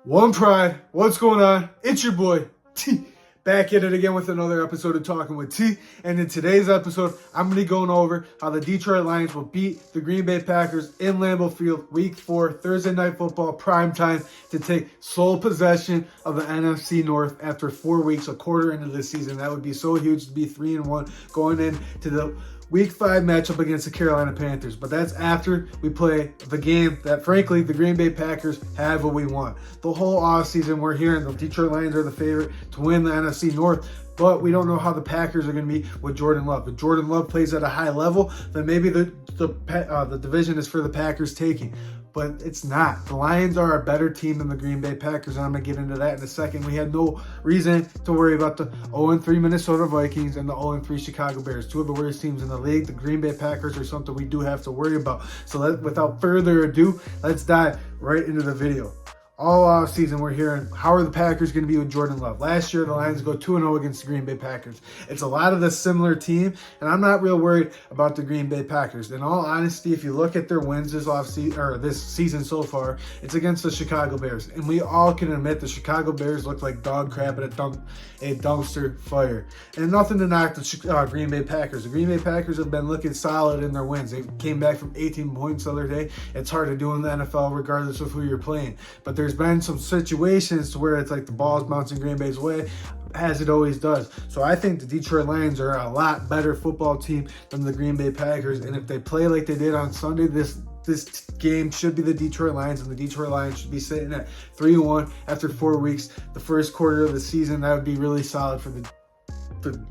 One Pride, what's going on? It's your boy T, back at it again with another episode of Talking with T. And in today's episode, I'm going to be going over how the Detroit Lions will beat the Green Bay Packers in Lambeau Field Week 4, Thursday Night Football, prime time, to take sole possession of the NFC North after 4 weeks, a quarter into the season. That would be so huge to be 3-1 going into the Week 5 matchup against the Carolina Panthers. But that's after we play the game that, frankly, the Green Bay Packers have what we want. The whole offseason, we're hearing the Detroit Lions are the favorite to win the NFC North, but we don't know how the Packers are going to be with Jordan Love. If Jordan Love plays at a high level, then maybe the division is for the Packers taking. But it's not. The Lions are a better team than the Green Bay Packers, and I'm going to get into that in a second. We had no reason to worry about the 0-3 Minnesota Vikings and the 0-3 Chicago Bears, two of the worst teams in the league. The Green Bay Packers are something we do have to worry about. So without further ado, let's dive right into the video. All off season, we're hearing, how are the Packers going to be with Jordan Love? Last year, the Lions go 2-0 against the Green Bay Packers. It's a lot of the similar team, and I'm not real worried about the Green Bay Packers. In all honesty, if you look at their wins this season so far, it's against the Chicago Bears. And we all can admit the Chicago Bears look like dog crap at a dumpster fire. And nothing to knock the Green Bay Packers. The Green Bay Packers have been looking solid in their wins. They came back from 18 points the other day. It's hard to do in the NFL regardless of who you're playing. But there's been some situations where it's like the ball's bouncing Green Bay's way, as it always does. So I think the Detroit Lions are a lot better football team than the Green Bay Packers. And if they play like they did on Sunday, this game should be the Detroit Lions, and the Detroit Lions should be sitting at 3-1 after 4 weeks. The first quarter of the season, that would be really solid for the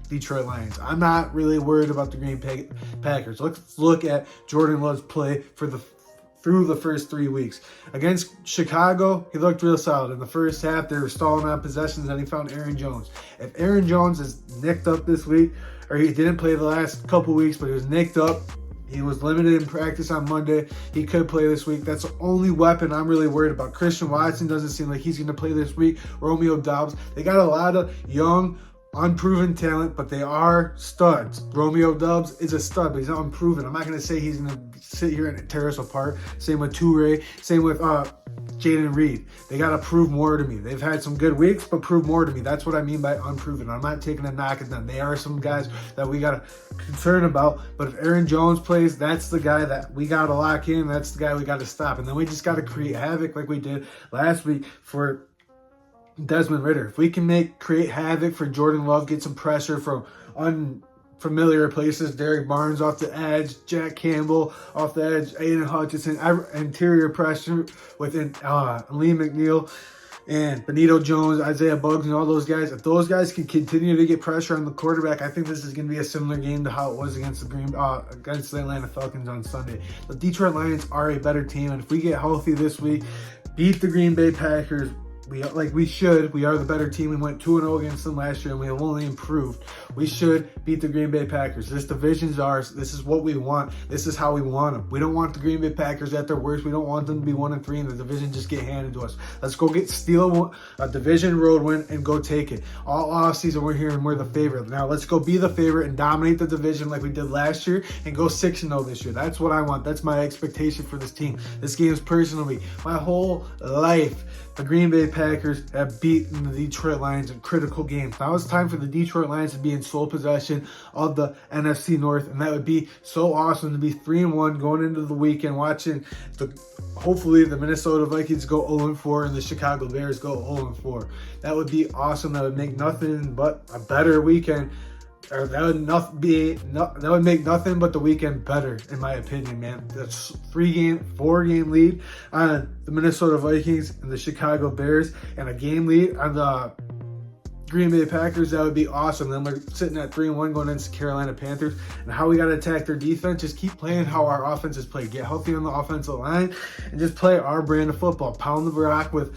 Detroit Lions. I'm not really worried about the Green Bay Packers. Let's look at Jordan Love's play through the first 3 weeks. Against Chicago, he looked real solid. In the first half, they were stalling on possessions, and he found Aaron Jones. If Aaron Jones is nicked up this week, or he didn't play the last couple weeks, but he was nicked up, he was limited in practice on Monday, he could play this week. That's the only weapon I'm really worried about. Christian Watson doesn't seem like he's going to play this week. Romeo Doubs. They got a lot of young, unproven talent, but they are studs. Romeo Doubs is a stud, but he's not unproven. I'm not going to say he's going to sit here and tear us apart. Same with Toure. Same with Jaden Reed. They got to prove more to me. They've had some good weeks, but prove more to me. That's what I mean by unproven. I'm not taking a knock at them. They are some guys that we got to concern about. But if Aaron Jones plays, that's the guy that we got to lock in. That's the guy we got to stop. And then we just got to create havoc like we did last week for Desmond Ridder. If we can create havoc for Jordan Love, get some pressure from unfamiliar places, Derek Barnes off the edge, Jack Campbell off the edge, Aiden Hutchinson, interior pressure within Lee McNeil and Benito Jones, Isaiah Buggs, and all those guys. If those guys can continue to get pressure on the quarterback, I think this is going to be a similar game to how it was against the Atlanta Falcons on Sunday. The Detroit Lions are a better team, and if we get healthy this week, beat the Green Bay Packers, we should. We are the better team. We went 2-0 against them last year, and we have only improved. We should beat the Green Bay Packers. This division's ours. This is what we want. This is how we want them. We don't want the Green Bay Packers at their worst. We don't want them to be 1-3 and the division just get handed to us. Let's go steal a division road win and go take it. All offseason, we're hearing we're the favorite. Now, let's go be the favorite and dominate the division like we did last year and go 6-0 this year. That's what I want. That's my expectation for this team. This game is personally my whole life. The Green Bay Packers have beaten the Detroit Lions in critical games. Now it's time for the Detroit Lions to be in sole possession of the NFC North, and that would be so awesome to be 3-1 going into the weekend, watching hopefully the Minnesota Vikings go 0-4 and the Chicago Bears go 0-4. That would be awesome. That would make nothing but a better weekend. Or that would make nothing but the weekend better, in my opinion, man. That's 4-game lead on the Minnesota Vikings and the Chicago Bears, and a game lead on the Green Bay Packers. That would be awesome. Then we're sitting at 3-1 going into the Carolina Panthers. And how we got to attack their defense, just keep playing how our offense is played. Get healthy on the offensive line and just play our brand of football. Pound the rock with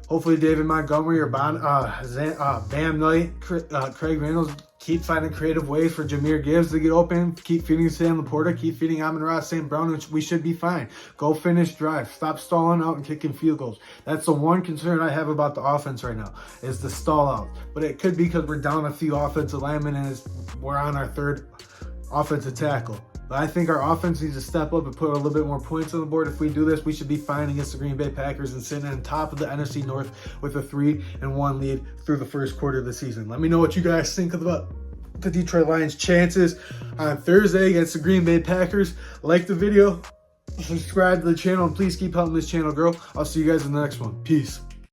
hopefully David Montgomery or Bam Knight, Craig Reynolds. Keep finding creative ways for Jahmyr Gibbs to get open. Keep feeding Sam Laporta. Keep feeding Amon-Ra St. Brown, which we should be fine. Go finish drive. Stop stalling out and kicking field goals. That's the one concern I have about the offense right now, is the stall out. But it could be because we're down a few offensive linemen and we're on our third offensive tackle. But I think our offense needs to step up and put a little bit more points on the board. If we do this, we should be fine against the Green Bay Packers and sitting on top of the NFC North with a 3-1 lead through the first quarter of the season. Let me know what you guys think about the Detroit Lions' chances on Thursday against the Green Bay Packers. Like the video, subscribe to the channel, and please keep helping this channel grow. I'll see you guys in the next one. Peace.